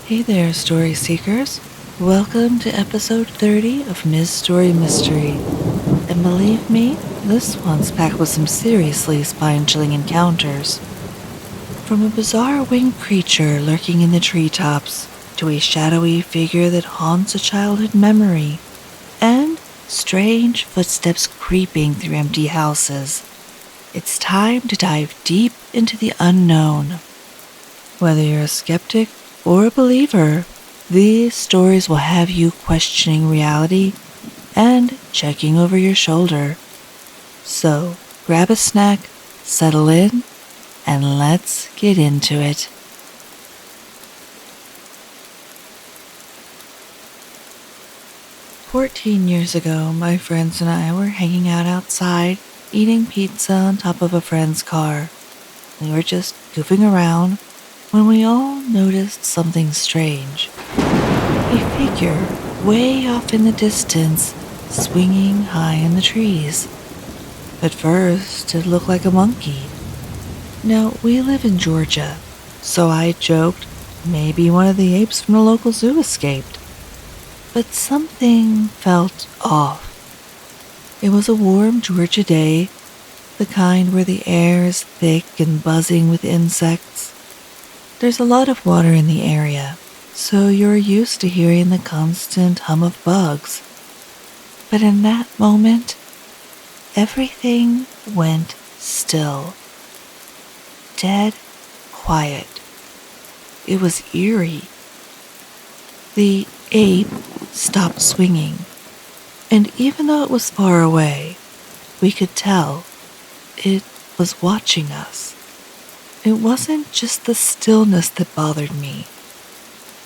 Hey there, story seekers. Welcome to episode 30 of Ms. Story Mystery. And believe me, this one's packed with some seriously spine-chilling encounters. From a bizarre winged creature lurking in the treetops, to a shadowy figure that haunts a childhood memory, and strange footsteps creeping through empty houses. It's time to dive deep into the unknown. Whether you're a skeptic or a believer, these stories will have you questioning reality and checking over your shoulder. So, grab a snack, settle in, and let's get into it. "14 years ago, my friends and I were hanging out outside, eating pizza on top of a friend's car. We were just goofing around when we all noticed something strange. A figure way off in the distance, swinging high in the trees. At first, it looked like a monkey. Now, we live in Georgia, so I joked maybe one of the apes from the local zoo escaped. But something felt off. It was a warm Georgia day, the kind where the air is thick and buzzing with insects. There's a lot of water in the area, so you're used to hearing the constant hum of bugs. But in that moment, everything went still. Dead quiet. It was eerie. The ape stopped swinging, and even though it was far away, we could tell it was watching us. It wasn't just the stillness that bothered me.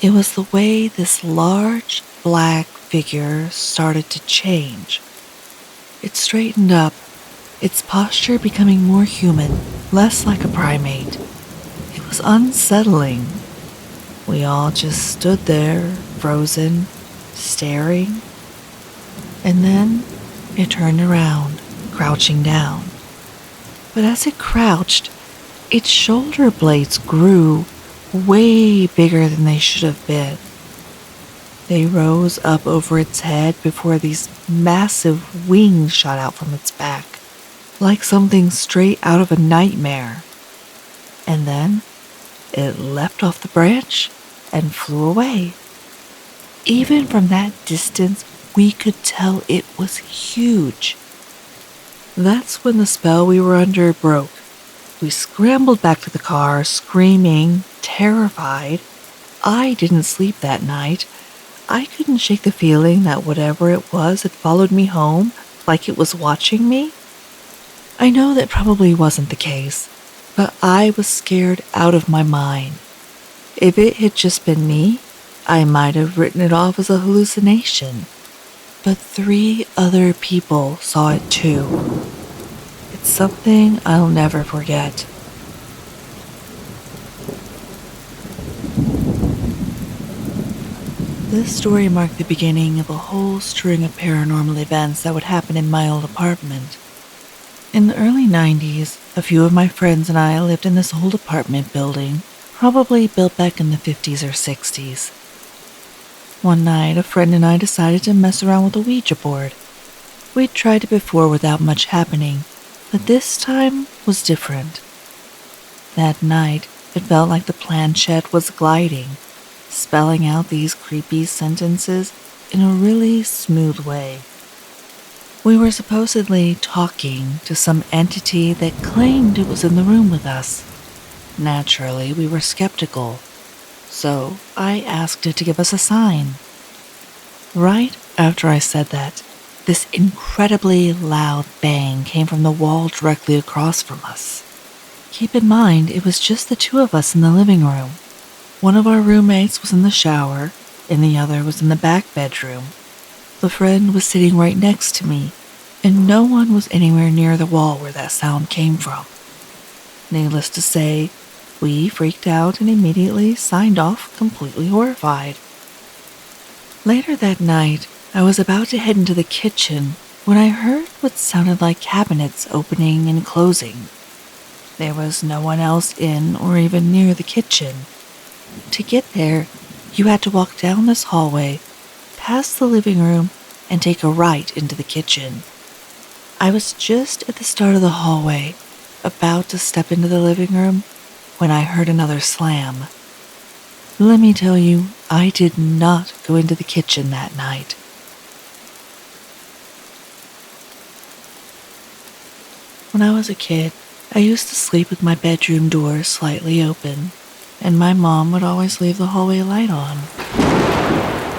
It was the way this large, black figure started to change. It straightened up, its posture becoming more human, less like a primate. It was unsettling. We all just stood there, frozen, staring. And then it turned around, crouching down. But as it crouched, its shoulder blades grew way bigger than they should have been. They rose up over its head before these massive wings shot out from its back, like something straight out of a nightmare. And then it leapt off the branch and flew away. Even from that distance, we could tell it was huge. That's when the spell we were under broke. We scrambled back to the car, screaming, terrified. I didn't sleep that night. I couldn't shake the feeling that whatever it was had followed me home, like it was watching me. I know that probably wasn't the case, but I was scared out of my mind. If it had just been me, I might have written it off as a hallucination. But 3 other people saw it too. It's something I'll never forget. This story marked the beginning of a whole string of paranormal events that would happen in my old apartment. In the early 90s, a few of my friends and I lived in this old apartment building, probably built back in the 50s or 60s. One night, a friend and I decided to mess around with a Ouija board. We'd tried it before without much happening, but this time was different. That night, it felt like the planchette was gliding, spelling out these creepy sentences in a really smooth way. We were supposedly talking to some entity that claimed it was in the room with us. Naturally, we were skeptical, so I asked it to give us a sign. Right after I said that, this incredibly loud bang came from the wall directly across from us. Keep in mind, it was just the 2 of us in the living room. One of our roommates was in the shower, and the other was in the back bedroom. The friend was sitting right next to me, and no one was anywhere near the wall where that sound came from. Needless to say, we freaked out and immediately signed off, completely horrified. Later that night, I was about to head into the kitchen when I heard what sounded like cabinets opening and closing. There was no one else in or even near the kitchen. To get there, You had to walk down this hallway, past the living room, and take a right into the kitchen. I was just at the start of the hallway, about to step into the living room, when I heard another slam. Let me tell you, I did not go into the kitchen that night. When I was a kid, I used to sleep with my bedroom door slightly open, and my mom would always leave the hallway light on.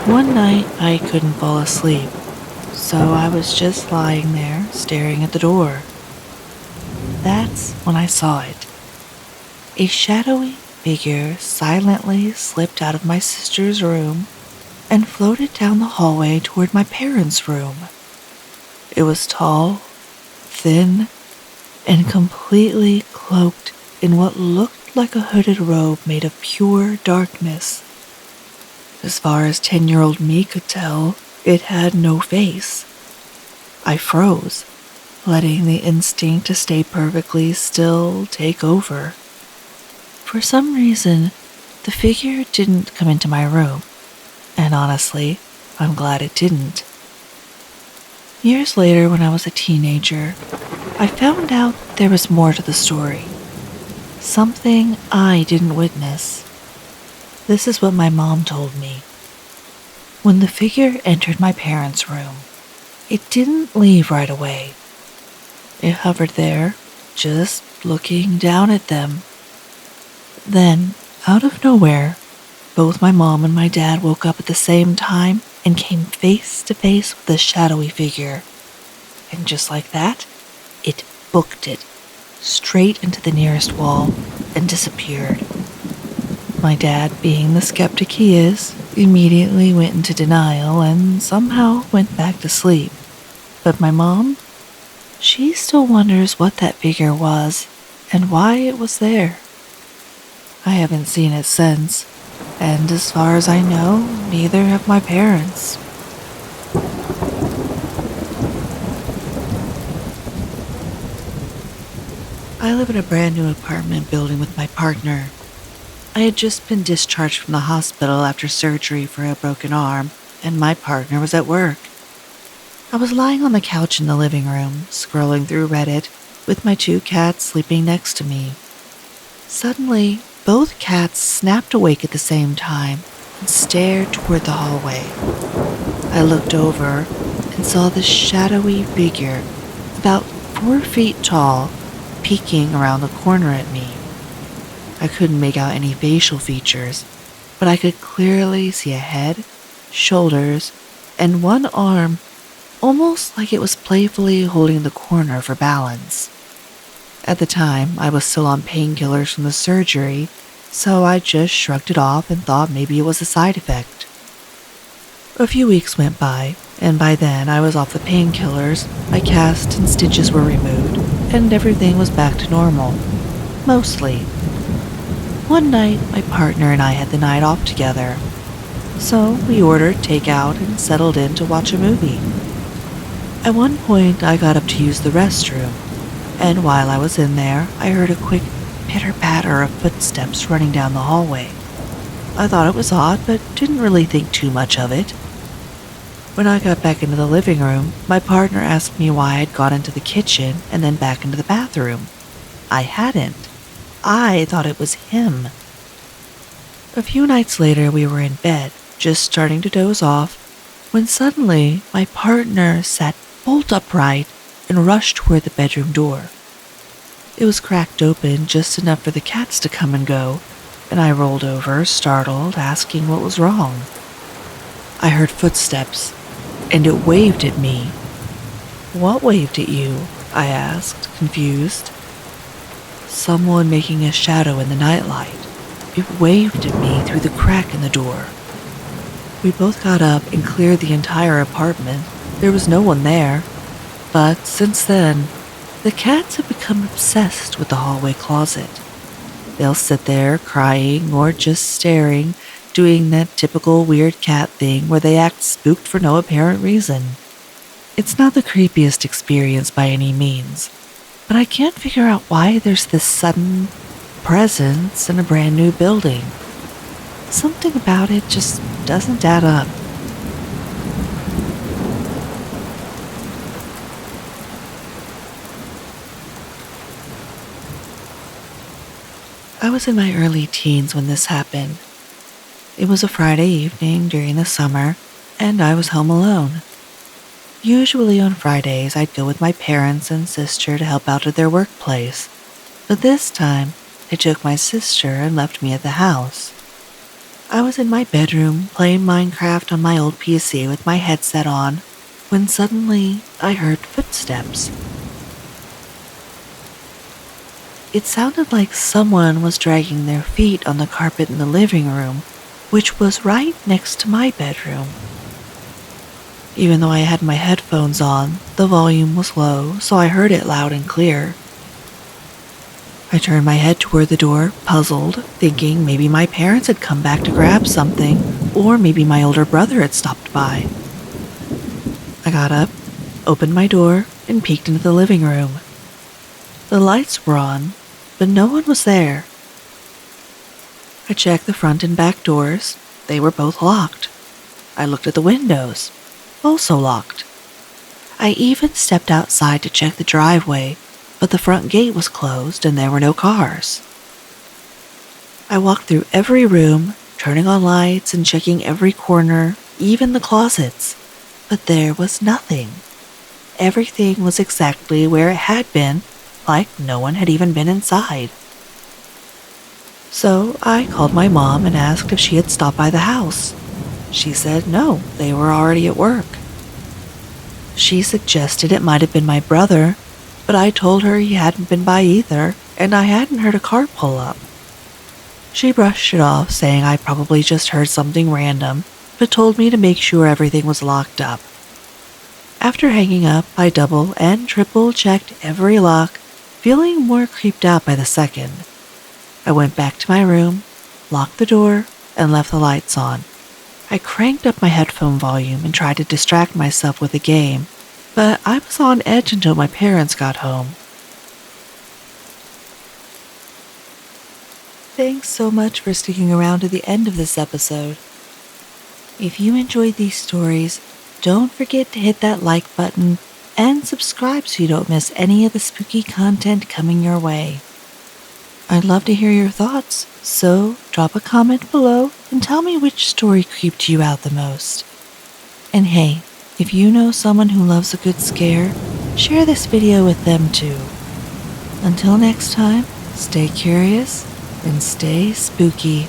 One night, I couldn't fall asleep, so I was just lying there staring at the door. That's when I saw it. A shadowy figure silently slipped out of my sister's room and floated down the hallway toward my parents' room. It was tall, thin, and completely cloaked in what looked like a hooded robe made of pure darkness. As far as 10-year-old me could tell, it had no face. I froze, letting the instinct to stay perfectly still take over. For some reason, the figure didn't come into my room, and honestly, I'm glad it didn't. Years later, when I was a teenager, I found out there was more to the story. Something I didn't witness. This is what my mom told me. When the figure entered my parents' room, it didn't leave right away. It hovered there, just looking down at them. Then, out of nowhere, both my mom and my dad woke up at the same time and came face to face with the shadowy figure. And just like that, it booked it straight into the nearest wall and disappeared. My dad, being the skeptic he is, immediately went into denial and somehow went back to sleep. But my mom, she still wonders what that figure was and why it was there. I haven't seen it since, and as far as I know, neither have my parents. I live in a brand new apartment building with my partner. I had just been discharged from the hospital after surgery for a broken arm, and my partner was at work. I was lying on the couch in the living room, scrolling through Reddit, with my 2 cats sleeping next to me. Suddenly, both cats snapped awake at the same time and stared toward the hallway. I looked over and saw this shadowy figure, about 4 feet tall, peeking around the corner at me. I couldn't make out any facial features, but I could clearly see a head, shoulders, and one arm, almost like it was playfully holding the corner for balance. At the time, I was still on painkillers from the surgery, so I just shrugged it off and thought maybe it was a side effect. A few weeks went by, and by then I was off the painkillers, my cast and stitches were removed, and everything was back to normal. Mostly. One night, my partner and I had the night off together, so we ordered takeout and settled in to watch a movie. At one point, I got up to use the restroom, and while I was in there, I heard a quick pitter-patter of footsteps running down the hallway. I thought it was odd, but didn't really think too much of it. When I got back into the living room, my partner asked me why I'd gone into the kitchen and then back into the bathroom. I hadn't. I thought it was him. A few nights later, we were in bed, just starting to doze off, when suddenly my partner sat bolt upright and rushed toward the bedroom door. It was cracked open just enough for the cats to come and go, and I rolled over, startled, asking what was wrong. I heard footsteps, and it waved at me. What waved at you? I asked, confused. Someone making a shadow in the nightlight. It waved at me through the crack in the door. We both got up and cleared the entire apartment. There was no one there. But since then, the cats have become obsessed with the hallway closet. They'll sit there crying or just staring, doing that typical weird cat thing where they act spooked for no apparent reason. It's not the creepiest experience by any means, but I can't figure out why there's this sudden presence in a brand new building. Something about it just doesn't add up. I was in my early teens when this happened. It was a Friday evening during the summer, and I was home alone. Usually on Fridays, I'd go with my parents and sister to help out at their workplace, but this time, they took my sister and left me at the house. I was in my bedroom playing Minecraft on my old PC with my headset on when suddenly I heard footsteps. It sounded like someone was dragging their feet on the carpet in the living room, which was right next to my bedroom. Even though I had my headphones on, the volume was low, so I heard it loud and clear. I turned my head toward the door, puzzled, thinking maybe my parents had come back to grab something, or maybe my older brother had stopped by. I got up, opened my door, and peeked into the living room. The lights were on, but no one was there. I checked the front and back doors. They were both locked. I looked at the windows, also locked. I even stepped outside to check the driveway, but the front gate was closed and there were no cars. I walked through every room, turning on lights and checking every corner, even the closets, but there was nothing. Everything was exactly where it had been, like no one had even been inside. So I called my mom and asked if she had stopped by the house. She said no, they were already at work. She suggested it might have been my brother, but I told her he hadn't been by either, and I hadn't heard a car pull up. She brushed it off, saying I probably just heard something random, but told me to make sure everything was locked up. After hanging up, I double and triple checked every lock, feeling more creeped out by the second. I went back to my room, locked the door, and left the lights on. I cranked up my headphone volume and tried to distract myself with a game, but I was on edge until my parents got home. Thanks so much for sticking around to the end of this episode. If you enjoyed these stories, don't forget to hit that like button and subscribe so you don't miss any of the spooky content coming your way. I'd love to hear your thoughts, so drop a comment below and tell me which story creeped you out the most. And hey, if you know someone who loves a good scare, share this video with them too. Until next time, stay curious and stay spooky.